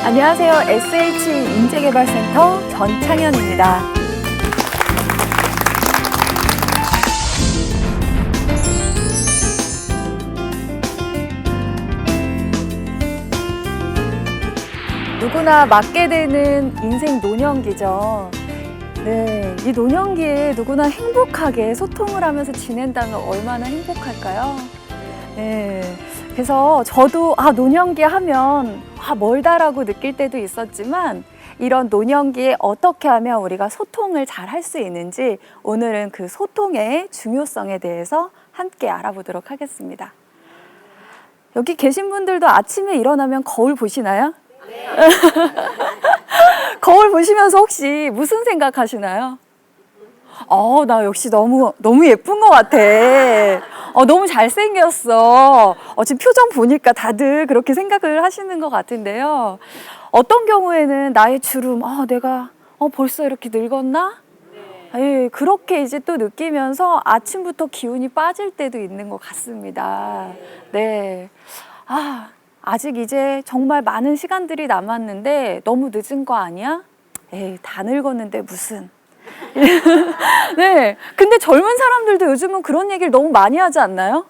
안녕하세요. SH 인재개발센터 전창현입니다. 누구나 맞게 되는 인생 노년기죠. 네, 이 노년기에 누구나 행복하게 소통을 하면서 지낸다면 얼마나 행복할까요? 네, 그래서 저도 노년기 하면 멀다라고 느낄 때도 있었지만 이런 노년기에 어떻게 하면 우리가 소통을 잘 할 수 있는지 오늘은 그 소통의 중요성에 대해서 함께 알아보도록 하겠습니다. 여기 계신 분들도 아침에 일어나면 거울 보시나요? 네. 거울 보시면서 혹시 무슨 생각 하시나요? 나 역시 너무 예쁜 것 같아. 너무 잘생겼어. 지금 표정 보니까 다들 그렇게 생각을 하시는 것 같은데요. 어떤 경우에는 나의 주름, 내가 벌써 이렇게 늙었나? 네. 그렇게 이제 또 느끼면서 아침부터 기운이 빠질 때도 있는 것 같습니다. 네. 아직 이제 정말 많은 시간들이 남았는데 너무 늦은 거 아니야? 다 늙었는데 무슨. 네. 근데 젊은 사람들도 요즘은 그런 얘기를 너무 많이 하지 않나요?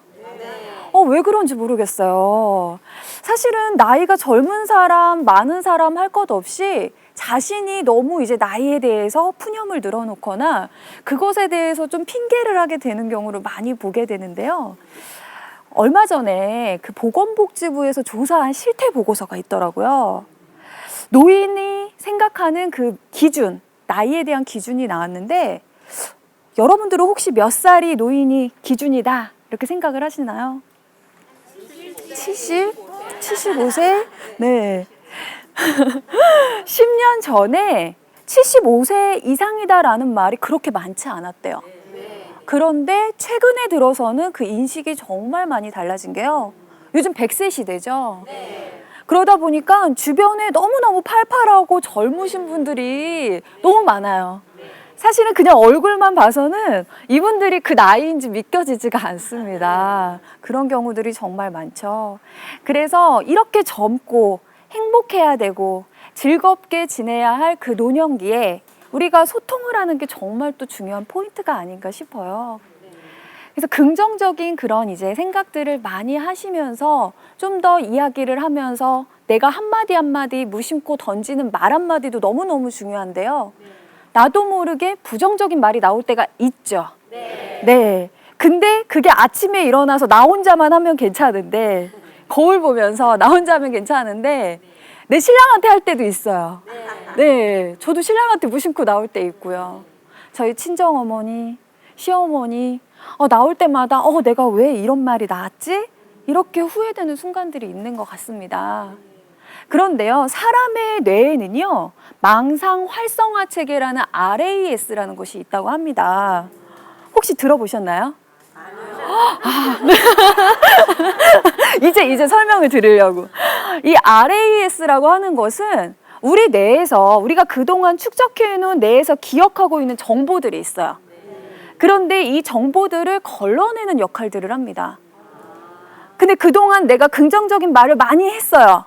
왜 그런지 모르겠어요. 사실은 나이가 젊은 사람, 많은 사람 할 것 없이 자신이 너무 이제 나이에 대해서 푸념을 늘어놓거나 그것에 대해서 좀 핑계를 하게 되는 경우를 많이 보게 되는데요. 얼마 전에 그 보건복지부에서 조사한 실태 보고서가 있더라고요. 노인이 생각하는 그 기준, 나이에 대한 기준이 나왔는데 여러분들은 혹시 몇 살이 노인이 기준이다 이렇게 생각을 하시나요? 70? 75세? 네. 10년 전에 75세 이상이다라는 말이 그렇게 많지 않았대요. 그런데 최근에 들어서는 그 인식이 정말 많이 달라진 게요. 요즘 100세 시대죠. 그러다 보니까 주변에 너무너무 팔팔하고 젊으신 분들이 너무 많아요. 사실은 그냥 얼굴만 봐서는 이분들이 그 나이인지 믿겨지지가 않습니다. 그런 경우들이 정말 많죠. 그래서 이렇게 젊고 행복해야 되고 즐겁게 지내야 할 그 노년기에 우리가 소통을 하는 게 정말 또 중요한 포인트가 아닌가 싶어요. 그래서 긍정적인 그런 이제 생각들을 많이 하시면서 좀 더 이야기를 하면서 내가 한마디 한마디 무심코 던지는 말 한마디도 너무너무 중요한데요. 나도 모르게 부정적인 말이 나올 때가 있죠. 네. 근데 그게 아침에 일어나서 나 혼자만 하면 괜찮은데 거울 보면서 나 혼자 하면 괜찮은데 내 신랑한테 할 때도 있어요. 네. 저도 신랑한테 무심코 나올 때 있고요. 저희 친정어머니, 시어머니 나올 때마다 내가 왜 이런 말이 나왔지? 이렇게 후회되는 순간들이 있는 것 같습니다. 그런데요, 사람의 뇌에는요, 망상 활성화 체계라는 RAS라는 것이 있다고 합니다. 혹시 들어보셨나요? 이제 설명을 드리려고. 이 RAS라고 하는 것은 우리 뇌에서 우리가 그동안 축적해놓은 뇌에서 기억하고 있는 정보들이 있어요. 그런데 이 정보들을 걸러내는 역할들을 합니다. 근데 그동안 내가 긍정적인 말을 많이 했어요.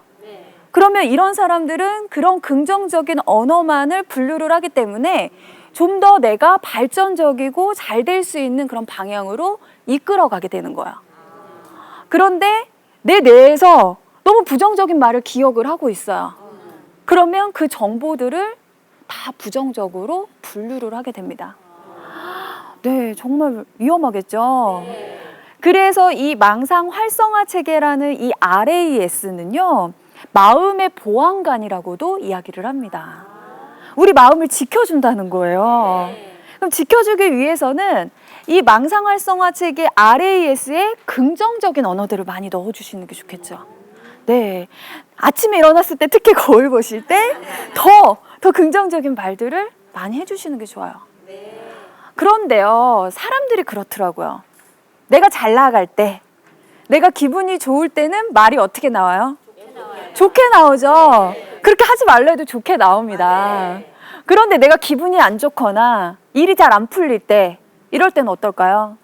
그러면 이런 사람들은 그런 긍정적인 언어만을 분류를 하기 때문에 좀 더 내가 발전적이고 잘 될 수 있는 그런 방향으로 이끌어가게 되는 거예요. 그런데 내 뇌에서 너무 부정적인 말을 기억을 하고 있어요. 그러면 그 정보들을 다 부정적으로 분류를 하게 됩니다. 네, 정말 위험하겠죠. 그래서 이 망상 활성화 체계라는 이 RAS는요, 마음의 보안관이라고도 이야기를 합니다. 우리 마음을 지켜준다는 거예요. 그럼 지켜주기 위해서는 이 망상 활성화 체계 RAS에 긍정적인 언어들을 많이 넣어주시는 게 좋겠죠. 네, 아침에 일어났을 때 특히 거울 보실 때 더 긍정적인 말들을 많이 해주시는 게 좋아요. 그런데요, 사람들이 그렇더라고요. 내가 잘 나갈 때, 내가 기분이 좋을 때는 말이 어떻게 나와요? 좋게 나오죠. 그렇게 하지 말라 해도 좋게 나옵니다. 그런데 내가 기분이 안 좋거나 일이 잘 안 풀릴 때, 이럴 때는 어떨까요?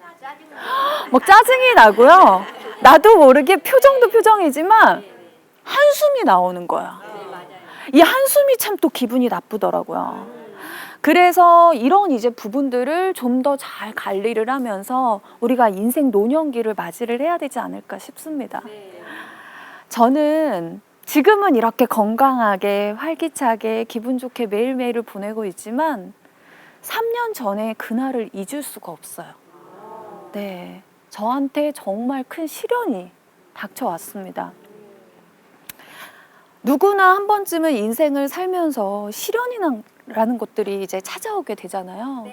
막 짜증이 나고요. 나도 모르게 표정도 표정이지만 한숨이 나오는 거야. 이 한숨이 참 또 기분이 나쁘더라고요. 그래서 이런 이제 부분들을 좀 더 잘 관리를 하면서 우리가 인생 노년기를 맞이를 해야 되지 않을까 싶습니다. 저는 지금은 이렇게 건강하게 활기차게 기분 좋게 매일매일을 보내고 있지만 3년 전에 그날을 잊을 수가 없어요. 네, 저한테 정말 큰 시련이 닥쳐왔습니다. 누구나 한 번쯤은 인생을 살면서 시련이라는 것들이 이제 찾아오게 되잖아요.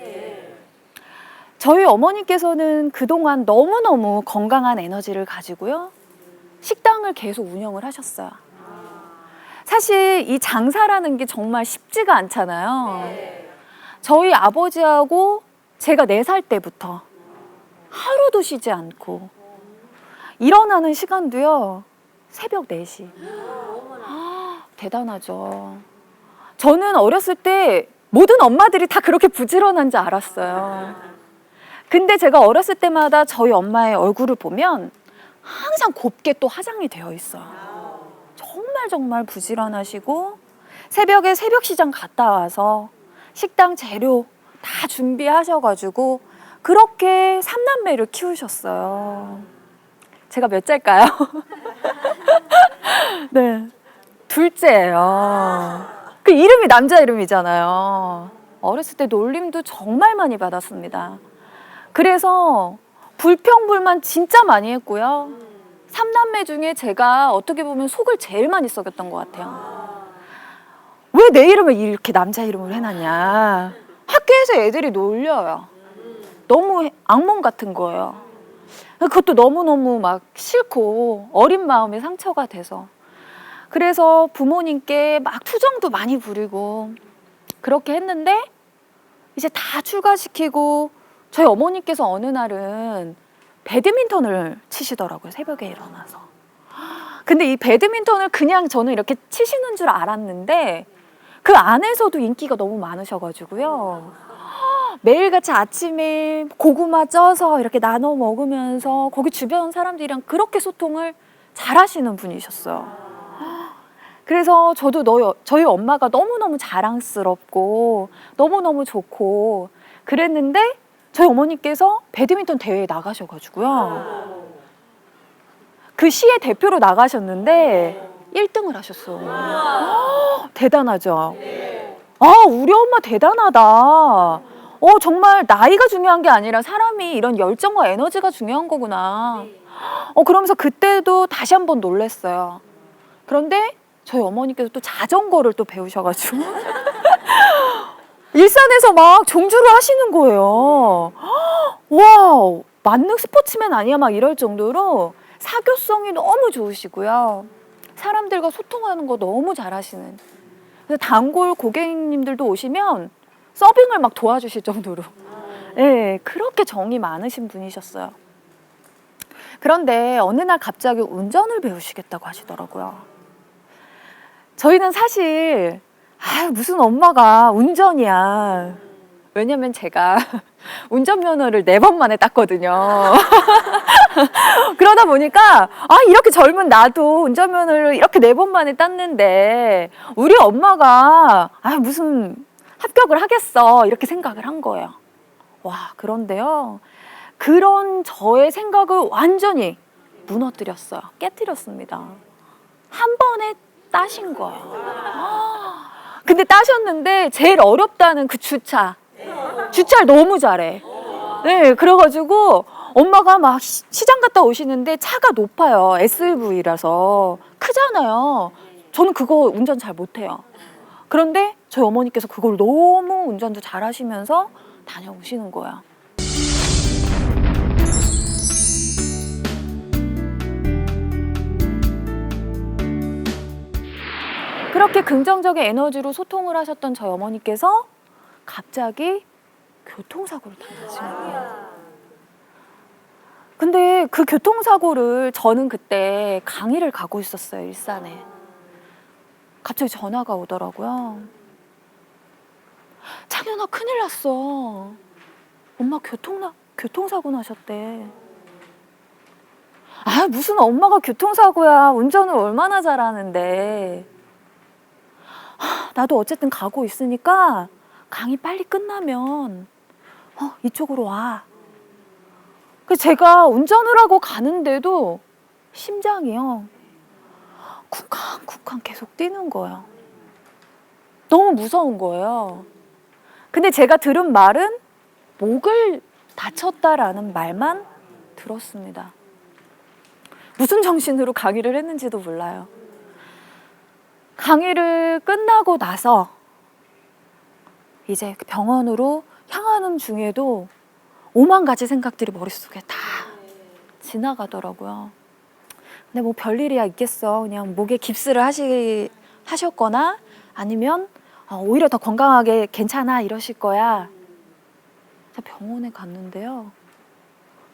저희 어머니께서는 그동안 너무너무 건강한 에너지를 가지고요. 식당을 계속 운영을 하셨어요. 사실 이 장사라는 게 정말 쉽지가 않잖아요. 저희 아버지하고 제가 4살 때부터 하루도 쉬지 않고 일어나는 시간도요. 새벽 4시. 대단하죠. 저는 어렸을 때 모든 엄마들이 다 그렇게 부지런한 줄 알았어요. 근데 제가 어렸을 때마다 저희 엄마의 얼굴을 보면 항상 곱게 또 화장이 되어 있어요. 정말 부지런하시고 새벽에 새벽 시장 갔다 와서 식당 재료 다 준비하셔가지고 그렇게 3남매를 키우셨어요. 제가 몇 째일까요? 네, 둘째예요. 그 이름이 남자 이름이잖아요. 어렸을 때 놀림도 정말 많이 받았습니다. 그래서 불평불만 진짜 많이 했고요. 3남매 중에 제가 어떻게 보면 속을 제일 많이 썩였던 것 같아요. 왜 내 이름을 이렇게 남자 이름으로 해놨냐. 학교에서 애들이 놀려요. 너무 악몽 같은 거예요. 그것도 너무너무 막 싫고 어린 마음에 상처가 돼서 그래서 부모님께 막 투정도 많이 부리고 그렇게 했는데 이제 다 출가시키고 저희 어머니께서 어느 날은 배드민턴을 치시더라고요. 새벽에 일어나서. 근데 이 배드민턴을 그냥 저는 이렇게 치시는 줄 알았는데 그 안에서도 인기가 너무 많으셔가지고요. 매일같이 아침에 고구마 쪄서 이렇게 나눠 먹으면서 거기 주변 사람들이랑 그렇게 소통을 잘 하시는 분이셨어요. 그래서 저도 저희 엄마가 너무너무 자랑스럽고 너무너무 좋고 그랬는데 저희 어머니께서 배드민턴 대회에 나가셔가지고요. 그 시의 대표로 나가셨는데 1등을 하셨어요. 대단하죠? 우리 엄마 대단하다. 정말 나이가 중요한 게 아니라 사람이 이런 열정과 에너지가 중요한 거구나. 그러면서 그때도 다시 한번 놀랐어요. 그런데 저희 어머니께서 또 자전거를 또 배우셔가지고 일산에서 막 종주를 하시는 거예요. 와, 만능 스포츠맨 아니야? 막 이럴 정도로 사교성이 너무 좋으시고요. 사람들과 소통하는 거 너무 잘하시는. 그래서 단골 고객님들도 오시면 서빙을 막 도와주실 정도로 네, 그렇게 정이 많으신 분이셨어요. 그런데 어느 날 갑자기 운전을 배우시겠다고 하시더라고요. 저희는 사실 무슨 엄마가 운전이야. 왜냐면 제가 운전면허를 4번 만에 땄거든요. 그러다 보니까 이렇게 젊은 나도 운전면허를 이렇게 4번 만에 땄는데 우리 엄마가 무슨 합격을 하겠어 이렇게 생각을 한 거예요. 와, 그런데요. 그런 저의 생각을 완전히 무너뜨렸어요. 깨뜨렸습니다. 한 번에 따신 거예요. 근데 따셨는데 제일 어렵다는 그 주차를 너무 잘해. 네, 그래가지고 엄마가 막 시장 갔다 오시는데 차가 높아요. SUV라서 크잖아요. 저는 그거 운전 잘 못해요. 그런데 저희 어머니께서 그걸 너무 운전도 잘 하시면서 다녀오시는 거예요. 그렇게 긍정적인 에너지로 소통을 하셨던 저희 어머니께서 갑자기 교통사고를 당하신 거예요. 근데 그 교통사고를 저는 그때 강의를 가고 있었어요, 일산에. 갑자기 전화가 오더라고요. 창현아, 큰일 났어. 엄마 교통사고 나셨대. 무슨 엄마가 교통사고야. 운전을 얼마나 잘하는데. 나도 어쨌든 가고 있으니까 강의 빨리 끝나면 이쪽으로 와. 그래서 제가 운전을 하고 가는데도 심장이요, 쿵쾅쿵쾅 계속 뛰는 거예요. 너무 무서운 거예요. 근데 제가 들은 말은 목을 다쳤다라는 말만 들었습니다. 무슨 정신으로 강의를 했는지도 몰라요. 강의를 끝나고 나서 이제 병원으로 향하는 중에도 5만 가지 생각들이 머릿속에 다 지나가더라고요. 근데 뭐 별일이야 있겠어. 그냥 목에 깁스를 하셨거나 아니면 오히려 더 건강하게 괜찮아 이러실 거야. 병원에 갔는데요,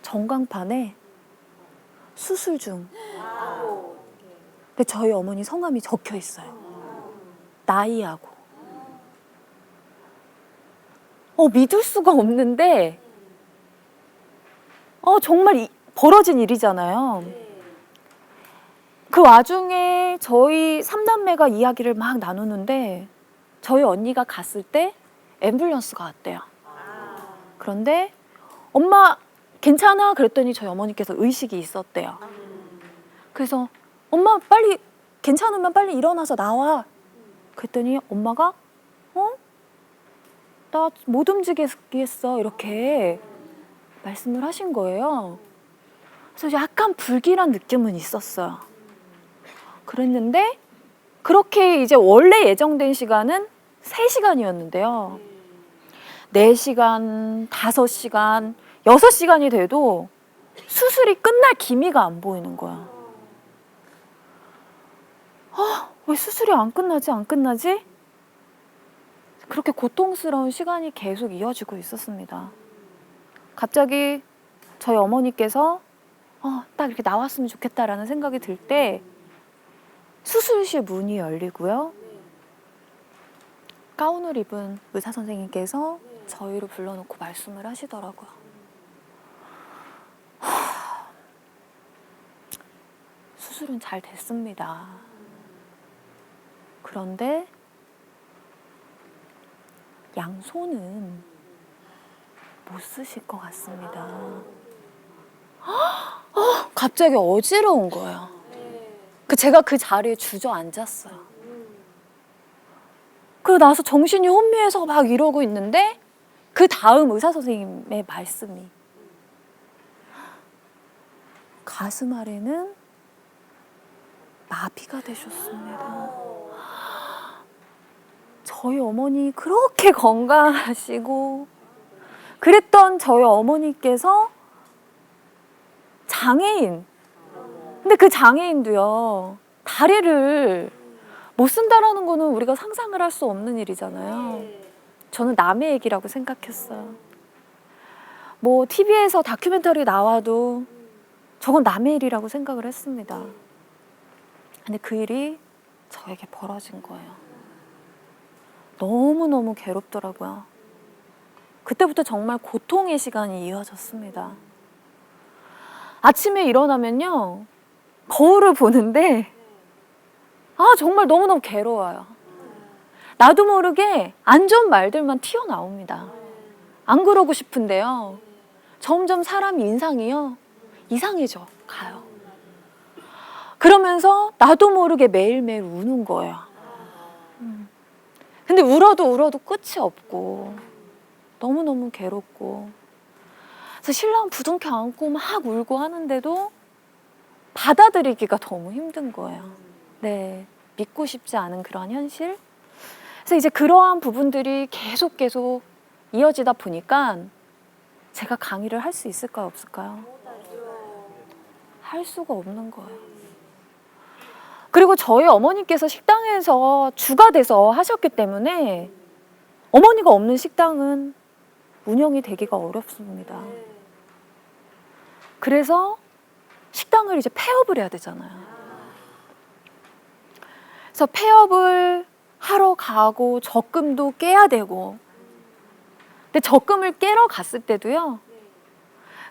전광판에 수술 중. 근데 저희 어머니 성함이 적혀 있어요. 나이하고. 믿을 수가 없는데 정말 벌어진 일이잖아요. 그 와중에 저희 3남매가 이야기를 막 나누는데 저희 언니가 갔을 때 앰뷸런스가 왔대요. 그런데 엄마 괜찮아? 그랬더니 저희 어머니께서 의식이 있었대요. 그래서 엄마 빨리 괜찮으면 빨리 일어나서 나와. 그랬더니 엄마가 나 못 움직이겠어 이렇게 말씀을 하신 거예요. 그래서 약간 불길한 느낌은 있었어요. 그랬는데 그렇게 이제 원래 예정된 시간은 3시간이었는데요. 4시간, 5시간, 6시간이 돼도 수술이 끝날 기미가 안 보이는 거야. 왜 수술이 안 끝나지? 그렇게 고통스러운 시간이 계속 이어지고 있었습니다. 갑자기 저희 어머니께서 딱 이렇게 나왔으면 좋겠다라는 생각이 들 때 수술실 문이 열리고요. 가운을 입은 의사 선생님께서 저희를 불러놓고 말씀을 하시더라고요. 수술은 잘 됐습니다. 그런데 양손은 못 쓰실 것 같습니다. 갑자기 어지러운 거예요. 제가 그 자리에 주저앉았어요. 그러고 나서 정신이 혼미해서 막 이러고 있는데 그 다음 의사 선생님의 말씀이, 가슴 아래는 마비가 되셨습니다. 저희 어머니 그렇게 건강하시고 그랬던 저희 어머니께서 장애인. 근데 그 장애인도요, 다리를 못 쓴다라는 거는 우리가 상상을 할 수 없는 일이잖아요. 저는 남의 얘기라고 생각했어요. 뭐 TV에서 다큐멘터리 나와도 저건 남의 일이라고 생각을 했습니다. 근데 그 일이 저에게 벌어진 거예요. 너무너무 괴롭더라고요. 그때부터 정말 고통의 시간이 이어졌습니다. 아침에 일어나면요, 거울을 보는데 정말 너무너무 괴로워요. 나도 모르게 안 좋은 말들만 튀어나옵니다. 안 그러고 싶은데요, 점점 사람 인상이요, 이상해져 가요. 그러면서 나도 모르게 매일매일 우는 거예요. 근데 울어도 끝이 없고 너무너무 괴롭고, 그래서 신랑 부둥켜 안고 막 울고 하는데도 받아들이기가 너무 힘든 거예요. 네, 믿고 싶지 않은 그런 현실. 그래서 이제 그러한 부분들이 계속 이어지다 보니까 제가 강의를 할 수 있을까요, 없을까요? 할 수가 없는 거예요. 그리고 저희 어머니께서 식당에서 주가 돼서 하셨기 때문에 어머니가 없는 식당은 운영이 되기가 어렵습니다. 그래서 식당을 이제 폐업을 해야 되잖아요. 그래서 폐업을 하러 가고 적금도 깨야 되고, 근데 적금을 깨러 갔을 때도요,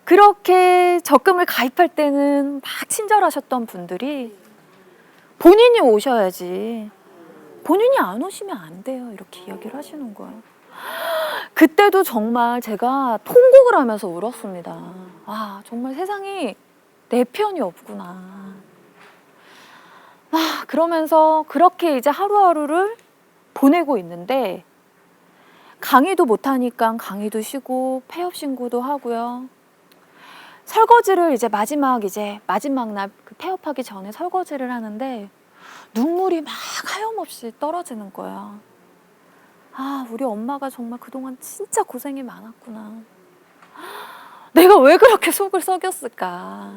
그렇게 적금을 가입할 때는 막 친절하셨던 분들이 본인이 오셔야지, 본인이 안 오시면 안 돼요. 이렇게 이야기를 하시는 거예요. 그때도 정말 제가 통곡을 하면서 울었습니다. 아, 정말 세상이 내 편이 없구나. 아, 그러면서 그렇게 이제 하루하루를 보내고 있는데 강의도 못하니까 강의도 쉬고 폐업 신고도 하고요. 설거지를 이제 마지막 날 그 폐업하기 전에 설거지를 하는데 눈물이 막 하염없이 떨어지는 거예요. 아, 우리 엄마가 정말 그동안 진짜 고생이 많았구나. 내가 왜 그렇게 속을 썩였을까.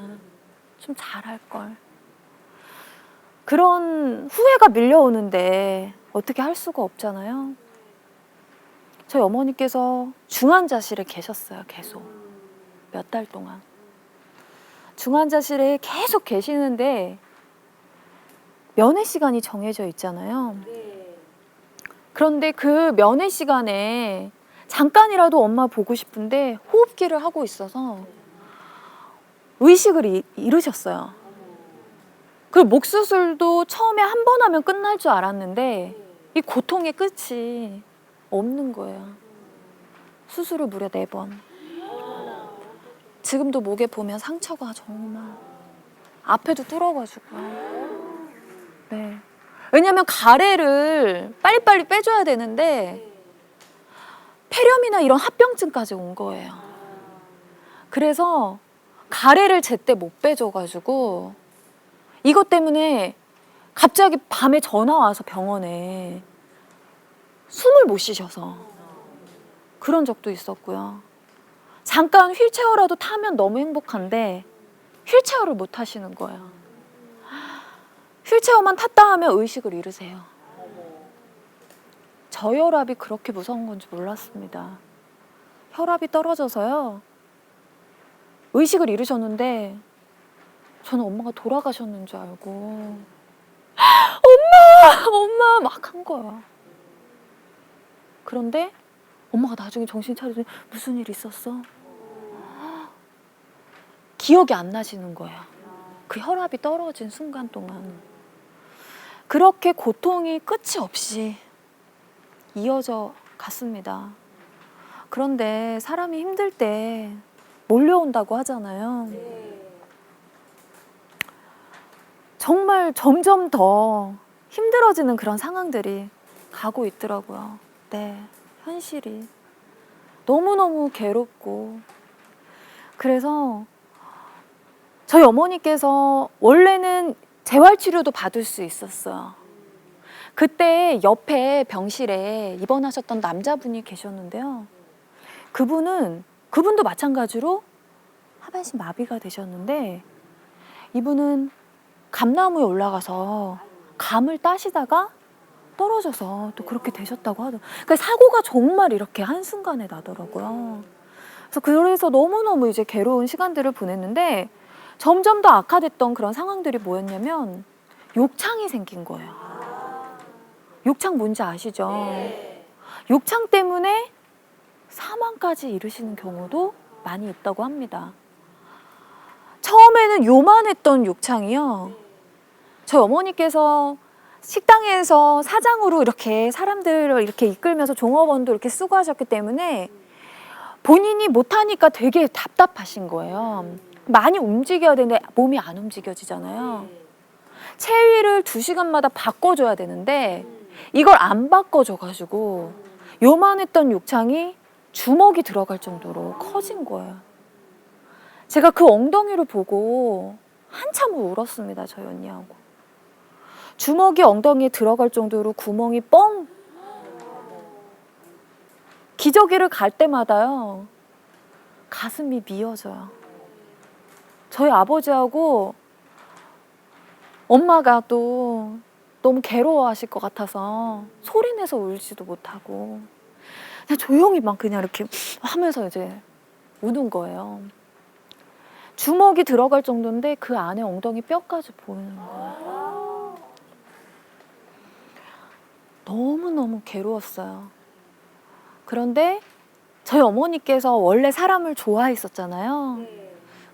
좀 잘할 걸. 그런 후회가 밀려오는데 어떻게 할 수가 없잖아요. 저희 어머니께서 중환자실에 계셨어요. 계속 몇 달 동안 중환자실에 계속 계시는데 면회 시간이 정해져 있잖아요. 그런데 그 면회 시간에 잠깐이라도 엄마 보고 싶은데 호흡기를 하고 있어서 의식을 잃으셨어요. 그리고 목 수술도 처음에 한 번 하면 끝날 줄 알았는데 이 고통의 끝이 없는 거예요. 수술을 무려 4번. 지금도 목에 보면 상처가 정말 앞에도 뚫어가지고요. 네. 왜냐면 가래를 빨리빨리 빼줘야 되는데 폐렴이나 이런 합병증까지 온 거예요. 그래서 가래를 제때 못 빼줘가지고 이것 때문에 갑자기 밤에 전화 와서 병원에 숨을 못 쉬셔서 그런 적도 있었고요. 잠깐 휠체어라도 타면 너무 행복한데 휠체어를 못 타시는 거예요. 휠체어만 탔다 하면 의식을 잃으세요. 저혈압이 그렇게 무서운 건지 몰랐습니다. 혈압이 떨어져서요. 의식을 잃으셨는데 저는 엄마가 돌아가셨는 줄 알고 엄마 막 한 거예요. 그런데 엄마가 나중에 정신 차리더니 무슨 일 있었어? 기억이 안 나시는 거예요. 그 혈압이 떨어진 순간 동안. 그렇게 고통이 끝이 없이 이어져 갔습니다. 그런데 사람이 힘들 때 몰려온다고 하잖아요. 정말 점점 더 힘들어지는 그런 상황들이 가고 있더라고요. 네, 현실이 너무너무 괴롭고. 그래서 저희 어머니께서 원래는 재활치료도 받을 수 있었어요. 그때 옆에 병실에 입원하셨던 남자분이 계셨는데요. 그분도 마찬가지로 하반신 마비가 되셨는데 이분은 감나무에 올라가서 감을 따시다가 떨어져서 또 그렇게 되셨다고 하더라고요. 그러니까 사고가 정말 이렇게 한순간에 나더라고요. 그래서 너무너무 이제 괴로운 시간들을 보냈는데 점점 더 악화됐던 그런 상황들이 뭐였냐면 욕창이 생긴 거예요. 욕창 뭔지 아시죠? 욕창 때문에 사망까지 이르시는 경우도 많이 있다고 합니다. 처음에는 요만했던 욕창이요. 저희 어머니께서 식당에서 사장으로 이렇게 사람들을 이렇게 이끌면서 종업원도 이렇게 쓰고 하셨기 때문에 본인이 못하니까 되게 답답하신 거예요. 많이 움직여야 되는데 몸이 안 움직여지잖아요. 체위를 2시간마다 바꿔줘야 되는데 이걸 안 바꿔줘가지고 요만했던 욕창이 주먹이 들어갈 정도로 커진 거예요. 제가 그 엉덩이를 보고 한참을 울었습니다. 저희 언니하고. 주먹이 엉덩이에 들어갈 정도로 구멍이 뻥. 기저귀를 갈 때마다요. 가슴이 미어져요. 저희 아버지하고 엄마가 또 너무 괴로워하실 것 같아서 소리내서 울지도 못하고 그냥 조용히 막 그냥 이렇게 하면서 이제 우는 거예요. 주먹이 들어갈 정도인데 그 안에 엉덩이 뼈까지 보이는 거예요. 너무너무 괴로웠어요. 그런데 저희 어머니께서 원래 사람을 좋아했었잖아요.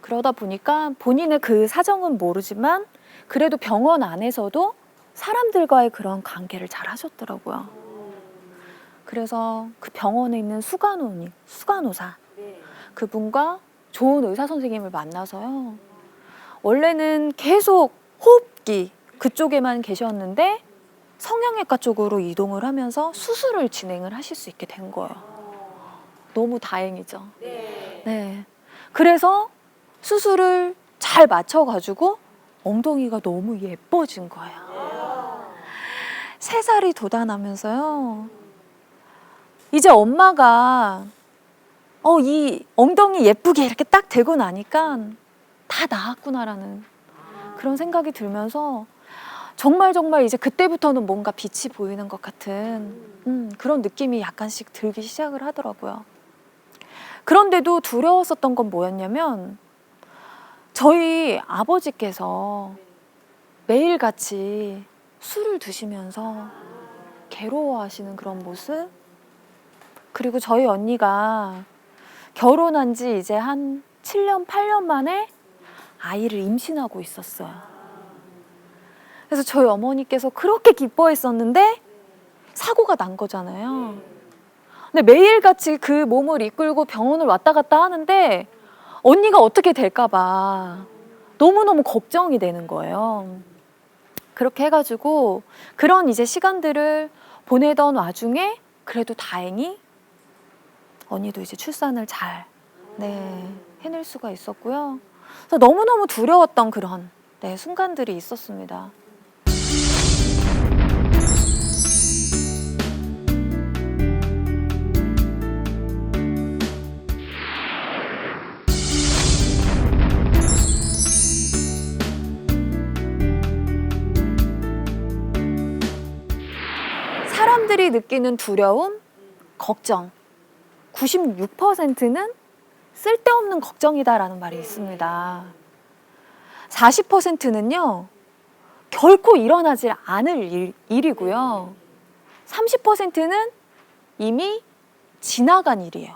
그러다 보니까 본인의 그 사정은 모르지만 그래도 병원 안에서도 사람들과의 그런 관계를 잘 하셨더라고요. 그래서 그 병원에 있는 수간호사 그분과 좋은 의사 선생님을 만나서요. 원래는 계속 호흡기 그쪽에만 계셨는데 성형외과 쪽으로 이동을 하면서 수술을 진행을 하실 수 있게 된 거예요. 너무 다행이죠. 네. 그래서 수술을 잘 맞춰가지고 엉덩이가 너무 예뻐진 거예요. 3살이 돋아나면서요. 이제 엄마가 이 엉덩이 예쁘게 이렇게 딱 대고 나니까 다 나았구나라는 그런 생각이 들면서 정말 이제 그때부터는 뭔가 빛이 보이는 것 같은 그런 느낌이 약간씩 들기 시작을 하더라고요. 그런데도 두려웠었던 건 뭐였냐면 저희 아버지께서 매일같이 술을 드시면서 괴로워하시는 그런 모습, 그리고 저희 언니가 결혼한 지 이제 한 7년, 8년 만에 아이를 임신하고 있었어요. 그래서 저희 어머니께서 그렇게 기뻐했었는데 사고가 난 거잖아요. 근데 매일같이 그 몸을 이끌고 병원을 왔다 갔다 하는데 언니가 어떻게 될까 봐 너무너무 걱정이 되는 거예요. 그렇게 해가지고 그런 이제 시간들을 보내던 와중에 그래도 다행히 언니도 이제 출산을 잘 해낼 수가 있었고요. 그래서 너무너무 두려웠던 그런 순간들이 있었습니다. 사람들이 느끼는 두려움, 걱정 96%는 쓸데없는 걱정이다라는 말이 있습니다. 40%는요 결코 일어나지 않을 일이고요. 30%는 이미 지나간 일이에요.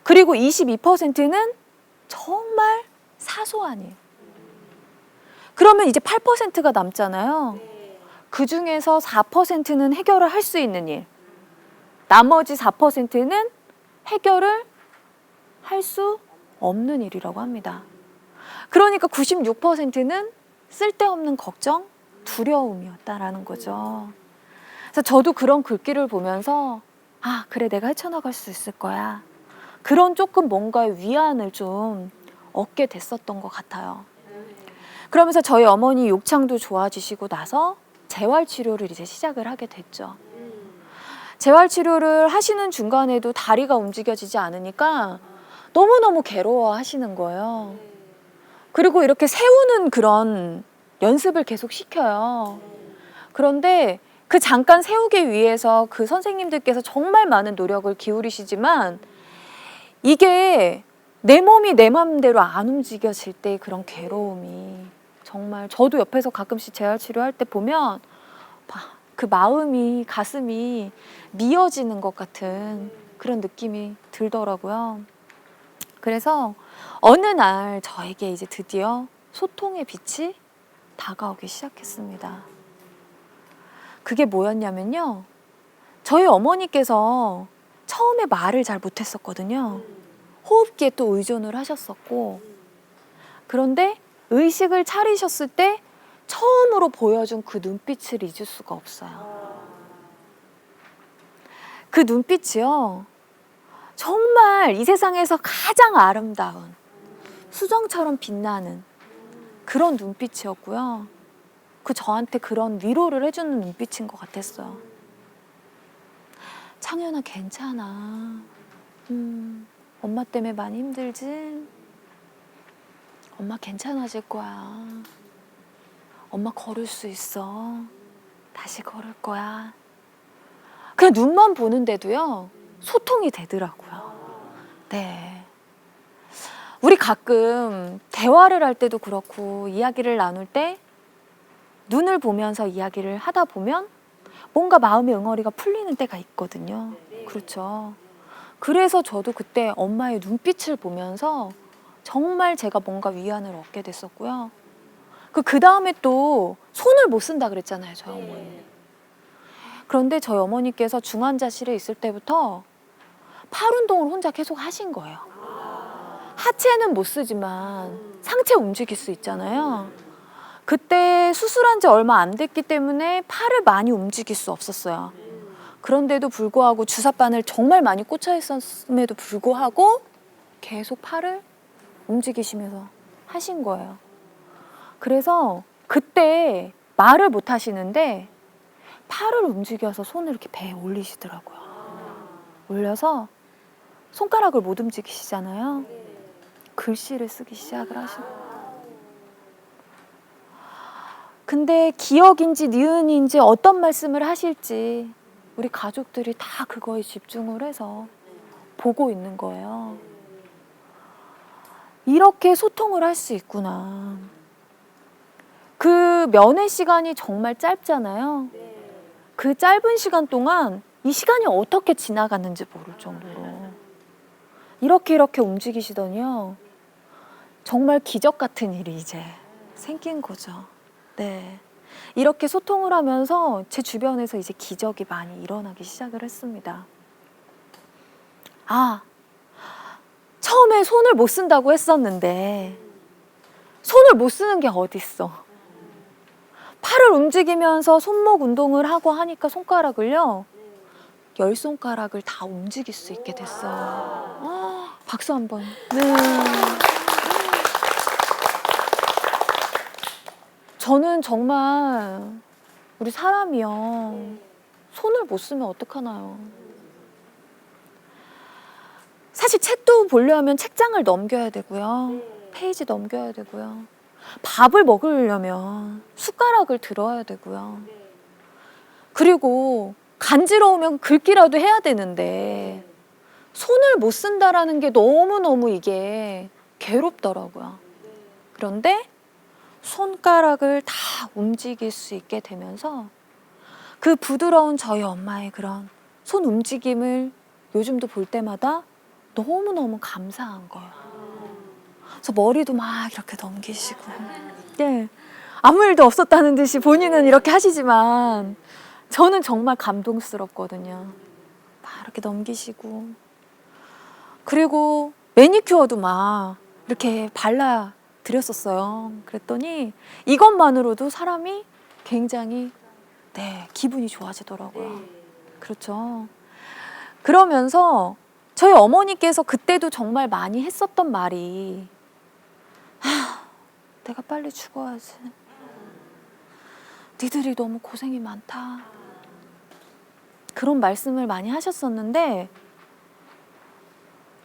그리고 22%는 정말 사소한 일. 그러면 이제 8%가 남잖아요. 그 중에서 4%는 해결을 할 수 있는 일. 나머지 4%는 해결을 할 수 없는 일이라고 합니다. 그러니까 96%는 쓸데없는 걱정, 두려움이었다라는 거죠. 그래서 저도 그런 글귀를 보면서 그래 내가 헤쳐나갈 수 있을 거야. 그런 조금 뭔가의 위안을 좀 얻게 됐었던 것 같아요. 그러면서 저희 어머니 욕창도 좋아지시고 나서 재활치료를 이제 시작을 하게 됐죠. 재활치료를 하시는 중간에도 다리가 움직여지지 않으니까 너무너무 괴로워하시는 거예요. 그리고 이렇게 세우는 그런 연습을 계속 시켜요. 그런데 그 잠깐 세우기 위해서 그 선생님들께서 정말 많은 노력을 기울이시지만 이게 내 몸이 내 마음대로 안 움직여질 때 그런 괴로움이 정말 저도 옆에서 가끔씩 재활치료할 때 보면 그 마음이 가슴이 미어지는 것 같은 그런 느낌이 들더라고요. 그래서 어느 날 저에게 이제 드디어 소통의 빛이 다가오기 시작했습니다. 그게 뭐였냐면요. 저희 어머니께서 처음에 말을 잘 못했었거든요. 호흡기에 또 의존을 하셨었고, 그런데 의식을 차리셨을 때 처음으로 보여준 그 눈빛을 잊을 수가 없어요. 그 눈빛이요. 정말 이 세상에서 가장 아름다운 수정처럼 빛나는 그런 눈빛이었고요. 저한테 그런 위로를 해주는 눈빛인 것 같았어요. 창현아 괜찮아. 엄마 때문에 많이 힘들지? 엄마 괜찮아질 거야. 엄마 걸을 수 있어. 다시 걸을 거야. 그냥 눈만 보는데도요. 소통이 되더라고요. 네. 우리 가끔 대화를 할 때도 그렇고 이야기를 나눌 때 눈을 보면서 이야기를 하다 보면 뭔가 마음의 응어리가 풀리는 때가 있거든요. 그렇죠. 그래서 저도 그때 엄마의 눈빛을 보면서 정말 제가 뭔가 위안을 얻게 됐었고요. 그 다음에 또 손을 못 쓴다 그랬잖아요, 저희 어머니. 그런데 저희 어머니께서 중환자실에 있을 때부터 팔 운동을 혼자 계속 하신 거예요. 하체는 못 쓰지만 상체 움직일 수 있잖아요. 그때 수술한 지 얼마 안 됐기 때문에 팔을 많이 움직일 수 없었어요. 그런데도 불구하고 주사바늘 정말 많이 꽂혀 있었음에도 불구하고 계속 팔을 움직이시면서 하신 거예요. 그래서 그때 말을 못 하시는데 팔을 움직여서 손을 이렇게 배에 올리시더라고요. 올려서 손가락을 못 움직이시잖아요. 글씨를 쓰기 시작을 하시고. 근데 기억인지 니은인지 어떤 말씀을 하실지 우리 가족들이 다 그거에 집중을 해서 보고 있는 거예요. 이렇게 소통을 할 수 있구나. 그 면회 시간이 정말 짧잖아요. 그 짧은 시간 동안 이 시간이 어떻게 지나갔는지 모를 정도로 이렇게 움직이시더니요. 정말 기적 같은 일이 이제 생긴 거죠. 네. 이렇게 소통을 하면서 제 주변에서 이제 기적이 많이 일어나기 시작을 했습니다. 아, 처음에 손을 못 쓴다고 했었는데 손을 못 쓰는 게 어딨어. 팔을 움직이면서 손목 운동을 하고 하니까 손가락을요. 10손가락을 다 움직일 수 있게 됐어요. 박수 한번. 네. 저는 정말 우리 사람이요. 손을 못 쓰면 어떡하나요? 사실 책도 보려면 책장을 넘겨야 되고요. 페이지 넘겨야 되고요. 밥을 먹으려면 숟가락을 들어야 되고요. 그리고 간지러우면 긁기라도 해야 되는데 손을 못 쓴다라는 게 너무너무 이게 괴롭더라고요. 그런데 손가락을 다 움직일 수 있게 되면서 그 부드러운 저희 엄마의 그런 손 움직임을 요즘도 볼 때마다 너무너무 감사한 거예요. 그래서 머리도 막 이렇게 넘기시고, 예, 아무 일도 없었다는 듯이 본인은 이렇게 하시지만 저는 정말 감동스럽거든요. 막 이렇게 넘기시고, 그리고 매니큐어도 막 이렇게 발라 드렸었어요. 그랬더니 이것만으로도 사람이 굉장히 기분이 좋아지더라고요. 그렇죠. 그러면서 저희 어머니께서 그때도 정말 많이 했었던 말이 내가 빨리 죽어야지. 니들이 너무 고생이 많다. 그런 말씀을 많이 하셨었는데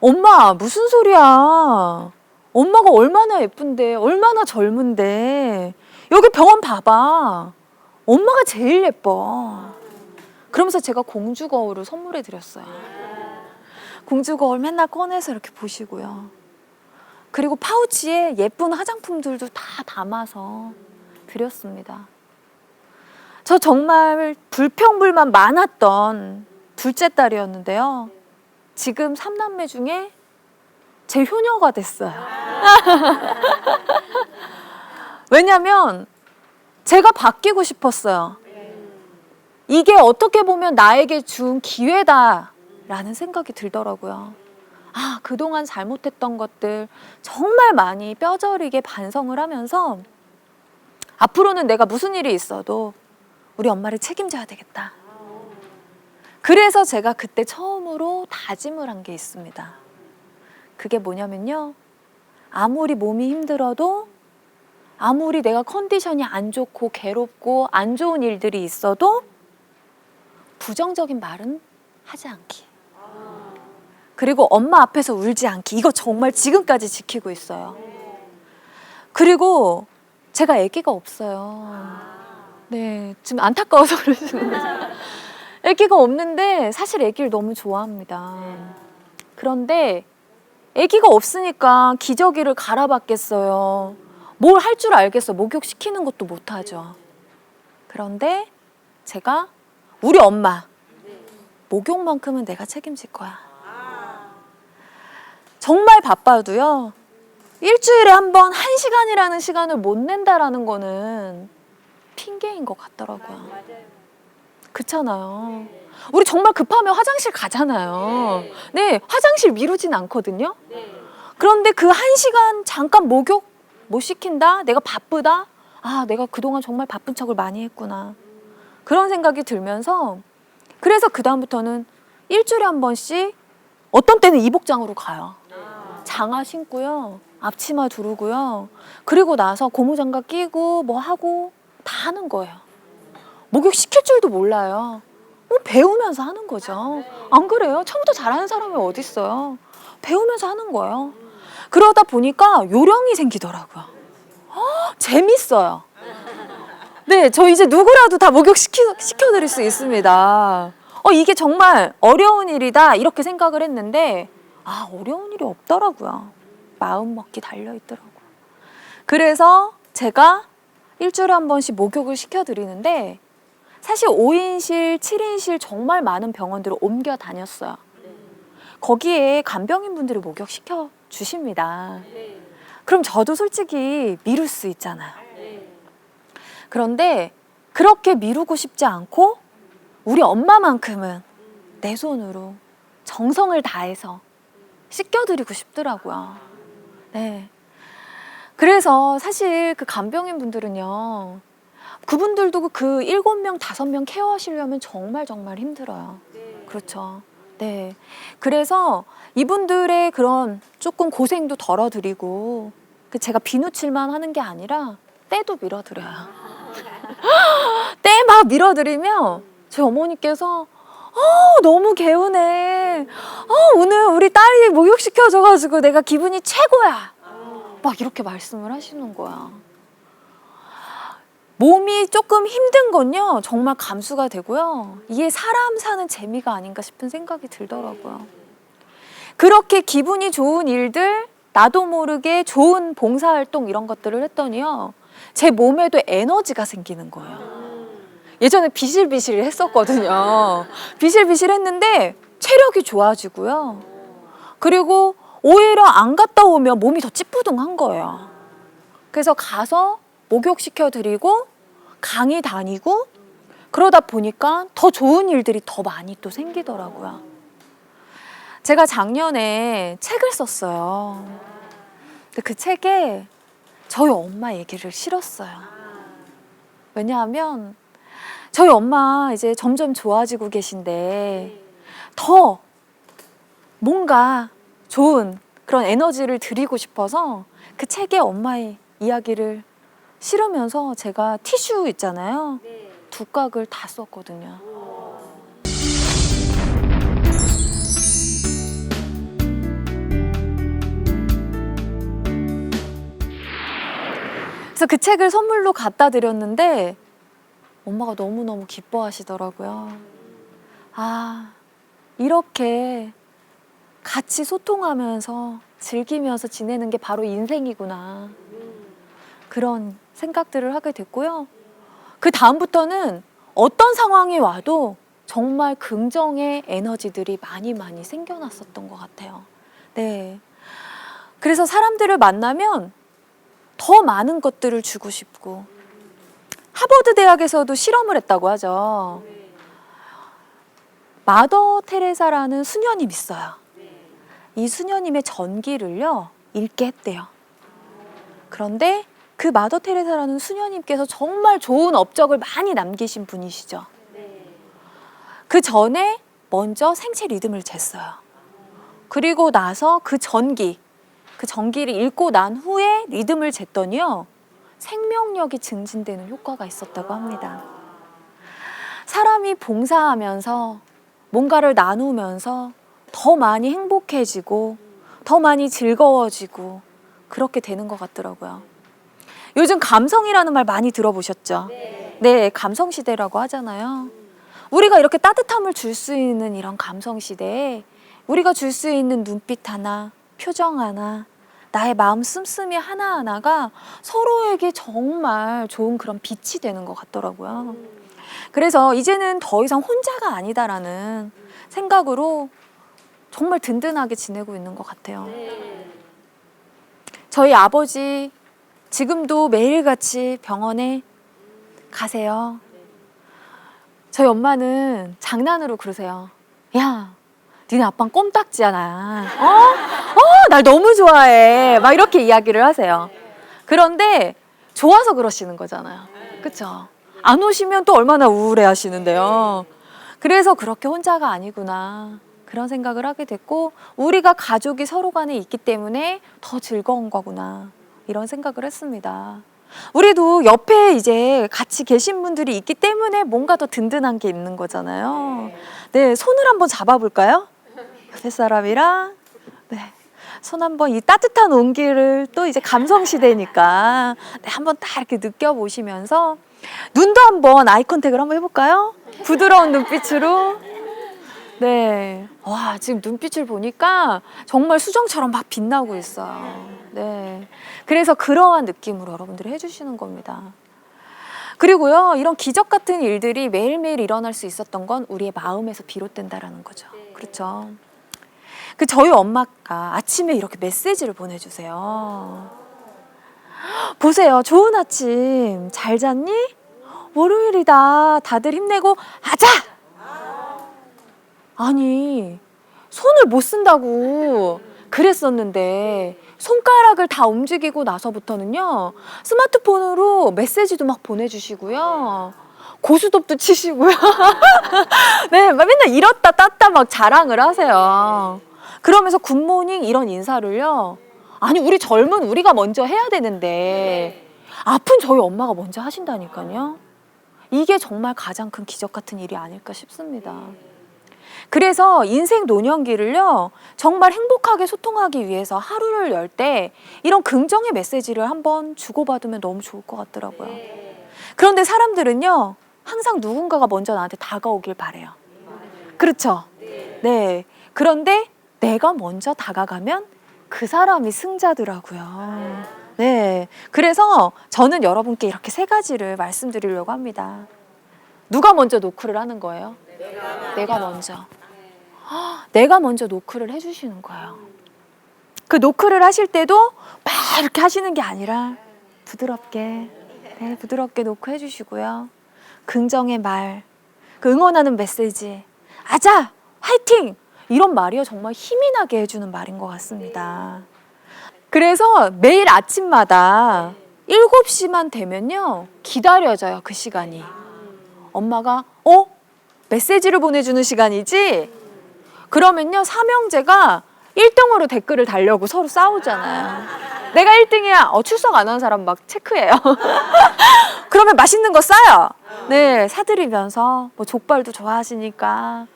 엄마 무슨 소리야. 엄마가 얼마나 예쁜데 얼마나 젊은데 여기 병원 봐봐. 엄마가 제일 예뻐. 그러면서 제가 공주 거울을 선물해 드렸어요. 공주 거울 맨날 꺼내서 이렇게 보시고요. 그리고 파우치에 예쁜 화장품들도 다 담아서 드렸습니다. 저 정말 불평불만 많았던 둘째 딸이었는데요. 지금 3남매 중에 제 효녀가 됐어요. 왜냐면 제가 바뀌고 싶었어요. 이게 어떻게 보면 나에게 준 기회다라는 생각이 들더라고요. 아, 그동안 잘못했던 것들 정말 많이 뼈저리게 반성을 하면서 앞으로는 내가 무슨 일이 있어도 우리 엄마를 책임져야 되겠다. 그래서 제가 그때 처음으로 다짐을 한 게 있습니다. 그게 뭐냐면요. 아무리 몸이 힘들어도 아무리 내가 컨디션이 안 좋고 괴롭고 안 좋은 일들이 있어도 부정적인 말은 하지 않기. 그리고 엄마 앞에서 울지 않기. 이거 정말 지금까지 지키고 있어요. 그리고 제가 아기가 없어요. 네, 지금 안타까워서 그러시는 거죠. 아기가 없는데 사실 아기를 너무 좋아합니다. 그런데 아기가 없으니까 기저귀를 갈아받겠어요. 뭘 할 줄 알겠어. 목욕시키는 것도 못하죠. 그런데 제가 우리 엄마 목욕만큼은 내가 책임질 거야. 정말 바빠도요. 일주일에 한 번 1시간이라는 시간을 못 낸다라는 거는 핑계인 것 같더라고요. 그렇잖아요. 우리 정말 급하면 화장실 가잖아요. 네, 화장실 미루진 않거든요. 그런데 그 1시간 잠깐 목욕 못 시킨다? 내가 바쁘다? 아, 내가 그동안 정말 바쁜 척을 많이 했구나. 그런 생각이 들면서 그래서 그다음부터는 일주일에 한 번씩 어떤 때는 이복장으로 가요. 장화 신고요. 앞치마 두르고요. 그리고 나서 고무장갑 끼고 뭐 하고 다 하는 거예요. 목욕 시킬 줄도 몰라요. 배우면서 하는 거죠. 안 그래요? 처음부터 잘하는 사람이 어디 있어요? 배우면서 하는 거예요. 그러다 보니까 요령이 생기더라고요. 재밌어요. 네, 저 이제 누구라도 다 목욕 시켜드릴 수 있습니다. 이게 정말 어려운 일이다 이렇게 생각을 했는데 어려운 일이 없더라고요. 마음먹기 달려있더라고요. 그래서 제가 일주일에 한 번씩 목욕을 시켜드리는데 사실 5인실, 7인실 정말 많은 병원들을 옮겨 다녔어요. 거기에 간병인 분들이 목욕시켜 주십니다. 그럼 저도 솔직히 미룰 수 있잖아요. 그런데 그렇게 미루고 싶지 않고 우리 엄마만큼은 내 손으로 정성을 다해서 씻겨드리고 싶더라고요. 네. 그래서 사실 그 간병인 분들은요, 그분들도 그 7명, 5명 케어하시려면 정말 힘들어요. 그렇죠. 네. 그래서 이분들의 그런 조금 고생도 덜어드리고, 제가 비누칠만 하는 게 아니라 때도 밀어드려요. 때 막 밀어드리면 저희 어머니께서 너무 개운해. 오늘 우리 딸이 목욕시켜줘가지고 내가 기분이 최고야. 막 이렇게 말씀을 하시는 거야. 몸이 조금 힘든 건요, 정말 감수가 되고요. 이게 사람 사는 재미가 아닌가 싶은 생각이 들더라고요. 그렇게 기분이 좋은 일들, 나도 모르게 좋은 봉사활동 이런 것들을 했더니요, 제 몸에도 에너지가 생기는 거예요. 예전에 비실비실 했었거든요. 비실비실 했는데 체력이 좋아지고요. 그리고 오히려 안 갔다 오면 몸이 더 찌뿌둥한 거예요. 그래서 가서 목욕시켜드리고 강의 다니고 그러다 보니까 더 좋은 일들이 더 많이 또 생기더라고요. 제가 작년에 책을 썼어요. 근데 그 책에 저희 엄마 얘기를 실었어요. 왜냐하면 저희 엄마 이제 점점 좋아지고 계신데 더 뭔가 좋은 그런 에너지를 드리고 싶어서 그 책에 엄마의 이야기를 실으면서 제가 티슈 있잖아요. 두 곽을 다 썼거든요. 그래서 그 책을 선물로 갖다 드렸는데 엄마가 너무너무 기뻐하시더라고요. 이렇게 같이 소통하면서 즐기면서 지내는 게 바로 인생이구나. 그런 생각들을 하게 됐고요. 그 다음부터는 어떤 상황이 와도 정말 긍정의 에너지들이 많이 생겨났었던 것 같아요. 네. 그래서 사람들을 만나면 더 많은 것들을 주고 싶고, 하버드 대학에서도 실험을 했다고 하죠. 마더 테레사라는 수녀님 있어요. 이 수녀님의 전기를요, 읽게 했대요. 그런데 그 마더 테레사라는 수녀님께서 정말 좋은 업적을 많이 남기신 분이시죠. 그 전에 먼저 생체 리듬을 쟀어요. 그리고 나서 그 전기를 읽고 난 후에 리듬을 쟀더니요, 생명력이 증진되는 효과가 있었다고 합니다. 사람이 봉사하면서 뭔가를 나누면서 더 많이 행복해지고 더 많이 즐거워지고 그렇게 되는 것 같더라고요. 요즘 감성이라는 말 많이 들어보셨죠? 네, 감성시대라고 하잖아요. 우리가 이렇게 따뜻함을 줄 수 있는 이런 감성시대에 우리가 줄 수 있는 눈빛 하나, 표정 하나, 나의 마음 씀씀이 하나하나가 서로에게 정말 좋은 그런 빛이 되는 것 같더라고요. 그래서 이제는 더 이상 혼자가 아니다라는 생각으로 정말 든든하게 지내고 있는 것 같아요. 저희 아버지 지금도 매일같이 병원에 가세요. 저희 엄마는 장난으로 그러세요. 야, 니네 아빠는 껌딱지야. 날 너무 좋아해. 막 이렇게 이야기를 하세요. 그런데 좋아서 그러시는 거잖아요. 그쵸? 안 오시면 또 얼마나 우울해 하시는데요. 그래서 그렇게 혼자가 아니구나. 그런 생각을 하게 됐고, 우리가 가족이 서로 간에 있기 때문에 더 즐거운 거구나. 이런 생각을 했습니다. 우리도 옆에 이제 같이 계신 분들이 있기 때문에 뭔가 더 든든한 게 있는 거잖아요. 네, 손을 한번 잡아볼까요? 옆에 사람이랑. 네. 손 한번 이 따뜻한 온기를 또 이제 감성 시대니까 네, 한번 딱 이렇게 느껴보시면서 눈도 한번 아이 컨택을 한번 해볼까요? 부드러운 눈빛으로. 네. 와, 지금 눈빛을 보니까 정말 수정처럼 막 빛나고 있어요. 네. 그래서 그러한 느낌으로 여러분들이 해주시는 겁니다. 그리고요, 이런 기적 같은 일들이 매일매일 일어날 수 있었던 건 우리의 마음에서 비롯된다라는 거죠. 그렇죠. 저희 엄마가 아침에 이렇게 메시지를 보내주세요. 보세요. 좋은 아침. 잘 잤니? 월요일이다. 다들 힘내고 하자! 아니, 손을 못 쓴다고 그랬었는데 손가락을 다 움직이고 나서부터는요, 스마트폰으로 메시지도 막 보내주시고요. 고스톱도 치시고요. 네, 막 맨날 이렇다 땄다 막 자랑을 하세요. 그러면서 굿모닝 이런 인사를요, 아니 우리 젊은 우리가 먼저 해야 되는데 아픈 저희 엄마가 먼저 하신다니까요. 이게 정말 가장 큰 기적 같은 일이 아닐까 싶습니다. 그래서 인생 노년기를요, 정말 행복하게 소통하기 위해서 하루를 열 때 이런 긍정의 메시지를 한번 주고받으면 너무 좋을 것 같더라고요. 그런데 사람들은요, 항상 누군가가 먼저 나한테 다가오길 바래요. 그렇죠? 네. 그런데 내가 먼저 다가가면 그 사람이 승자더라고요. 네. 그래서 저는 여러분께 이렇게 3가지를 말씀드리려고 합니다. 누가 먼저 노크를 하는 거예요? 내가 먼저. 내가 먼저 노크를 해주시는 거예요. 그 노크를 하실 때도 막 이렇게 하시는 게 아니라 부드럽게, 네, 부드럽게 노크해 주시고요. 긍정의 말, 그 응원하는 메시지, 아자! 화이팅! 이런 말이요, 정말 힘이 나게 해주는 말인 것 같습니다. 그래서 매일 아침마다 7시만 되면요, 기다려져요, 그 시간이. 엄마가 메시지를 보내주는 시간이지? 그러면요, 삼형제가 1등으로 댓글을 달려고 서로 싸우잖아요. 내가 1등이야. 출석 안 한 사람 막 체크해요. 그러면 맛있는 거 싸요. 네, 사드리면서 뭐 족발도 좋아하시니까.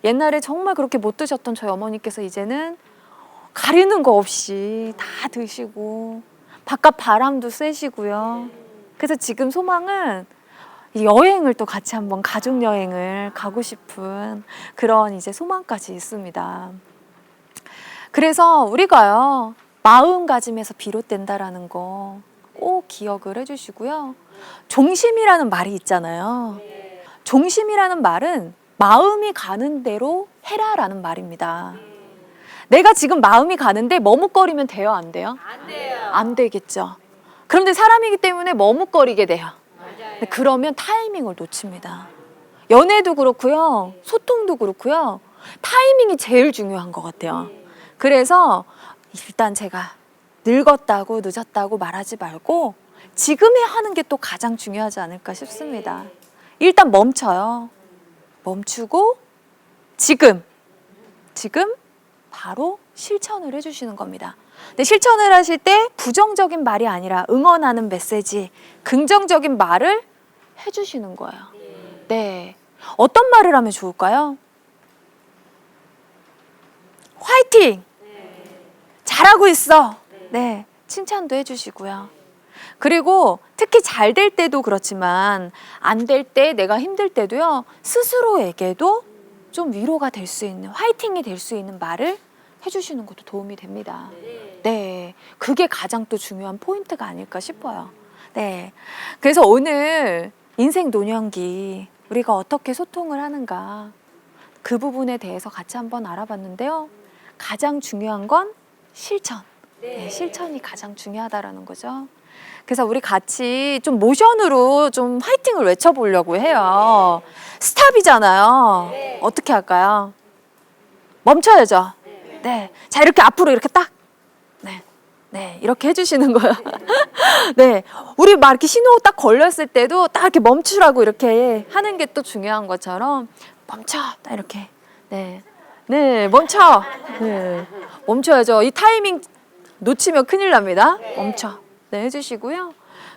옛날에 정말 그렇게 못 드셨던 저희 어머니께서 이제는 가리는 거 없이 다 드시고 바깥 바람도 쐬시고요. 그래서 지금 소망은 여행을 또 같이 한번 가족 여행을 가고 싶은 그런 이제 소망까지 있습니다. 그래서 우리가요, 마음가짐에서 비롯된다라는 거 꼭 기억을 해주시고요. 종심이라는 말이 있잖아요. 종심이라는 말은 마음이 가는 대로 해라라는 말입니다. 내가 지금 마음이 가는데 머뭇거리면 돼요, 안 돼요? 안 돼요. 안 되겠죠. 그런데 사람이기 때문에 머뭇거리게 돼요. 그러면 타이밍을 놓칩니다. 연애도 그렇고요, 소통도 그렇고요, 타이밍이 제일 중요한 것 같아요. 그래서 일단 제가 늙었다고 늦었다고 말하지 말고 지금 해야 하는 게 또 가장 중요하지 않을까 싶습니다. 일단 멈춰요. 멈추고 지금 바로 실천을 해주시는 겁니다. 근데 실천을 하실 때 부정적인 말이 아니라 응원하는 메시지, 긍정적인 말을 해주시는 거예요. 네. 어떤 말을 하면 좋을까요? 화이팅! 잘하고 있어! 네. 칭찬도 해주시고요. 그리고 특히 잘 될 때도 그렇지만 안 될 때, 내가 힘들 때도요, 스스로에게도 좀 위로가 될 수 있는, 화이팅이 될 수 있는 말을 해주시는 것도 도움이 됩니다. 네. 그게 가장 또 중요한 포인트가 아닐까 싶어요. 네. 그래서 오늘 인생 노년기 우리가 어떻게 소통을 하는가, 그 부분에 대해서 같이 한번 알아봤는데요. 가장 중요한 건 실천. 네, 실천이 가장 중요하다라는 거죠. 그래서 우리 같이 좀 모션으로 좀 화이팅을 외쳐보려고 해요. 스탑이잖아요. 어떻게 할까요? 멈춰야죠. 네. 자, 이렇게 앞으로 이렇게 딱. 네. 네. 이렇게 해주시는 거예요. 네. 우리 막 이렇게 신호 딱 걸렸을 때도 딱 이렇게 멈추라고 이렇게 하는 게 또 중요한 것처럼 멈춰. 딱 이렇게. 네. 네. 멈춰. 네. 멈춰야죠. 이 타이밍 놓치면 큰일 납니다. 멈춰. 네. 해주시고요.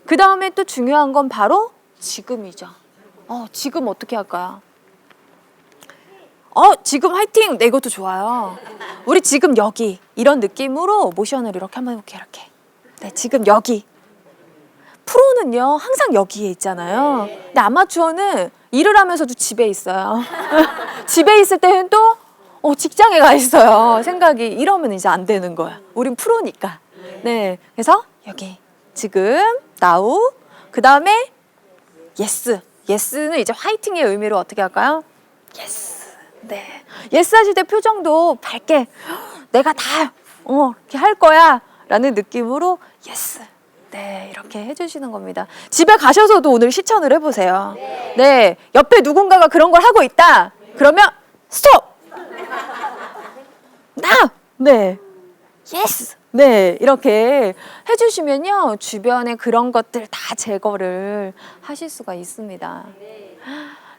그 다음에 또 중요한 건 바로 지금이죠. 지금 어떻게 할까요? 지금 화이팅! 네, 이것도 좋아요. 우리 지금 여기 이런 느낌으로 모션을 이렇게 한번 해볼게요. 이렇게. 네, 지금 여기. 프로는요 항상 여기에 있잖아요. 근데 아마추어는 일을 하면서도 집에 있어요. 집에 있을 때는 또 직장에 가 있어요. 생각이 이러면 이제 안 되는 거야. 우린 프로니까. 네, 그래서 여기 지금 now 그 다음에 yes. yes는 이제 화이팅의 의미로 어떻게 할까요? yes. 네. 예스 하실 때 표정도 밝게 내가 다 이렇게 할 거야 라는 느낌으로 예스. 네, 이렇게 해주시는 겁니다. 집에 가셔서도 오늘 실천을 해보세요. 네, 옆에 누군가가 그런 걸 하고 있다. 그러면 스톱. 나. 네, 예스. 네, 이렇게 해주시면요 주변에 그런 것들 다 제거를 하실 수가 있습니다.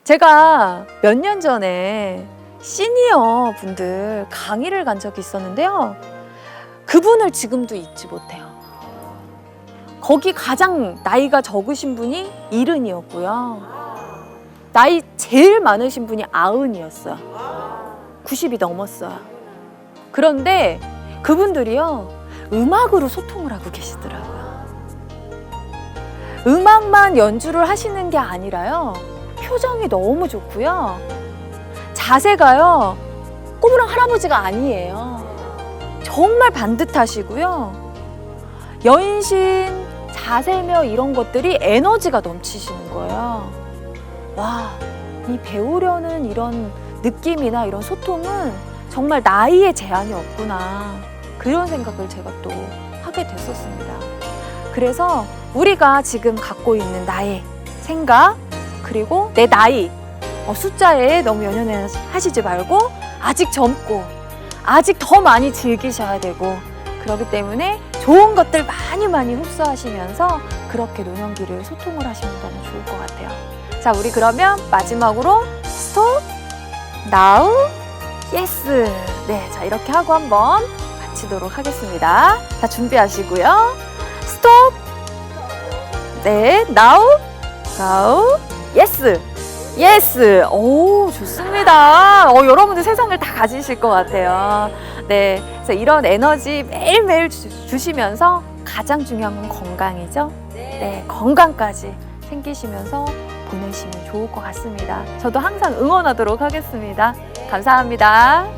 제가 몇 년 전에 시니어 분들 강의를 간 적이 있었는데요. 그분을 지금도 잊지 못해요. 거기 가장 나이가 적으신 분이 70이었고요. 나이 제일 많으신 분이 90이었어요. 90이 넘었어요. 그런데 그분들이요, 음악으로 소통을 하고 계시더라고요. 음악만 연주를 하시는 게 아니라요, 표정이 너무 좋고요. 자세가요, 꼬부랑 할아버지가 아니에요. 정말 반듯하시고요. 연신, 자세며 이런 것들이 에너지가 넘치시는 거예요. 와, 이 배우려는 이런 느낌이나 이런 소통은 정말 나이에 제한이 없구나. 그런 생각을 제가 또 하게 됐었습니다. 그래서 우리가 지금 갖고 있는 나의 생각, 그리고 내 나이, 숫자에 너무 연연하시지 말고 아직 젊고 아직 더 많이 즐기셔야 되고, 그렇기 때문에 좋은 것들 많이 흡수하시면서 그렇게 노년기를 소통을 하시면 너무 좋을 것 같아요. 자, 우리 그러면 마지막으로 스톱, now, yes. 네, 자 이렇게 하고 한번 마치도록 하겠습니다. 자, 준비하시고요. 스톱, 네, now, yes. 예스! 오, 좋습니다. 여러분들 세상을 다 가지실 것 같아요. 네, 그래서 이런 에너지 매일매일 주시면서 가장 중요한 건 건강이죠. 네, 건강까지 챙기시면서 보내시면 좋을 것 같습니다. 저도 항상 응원하도록 하겠습니다. 감사합니다.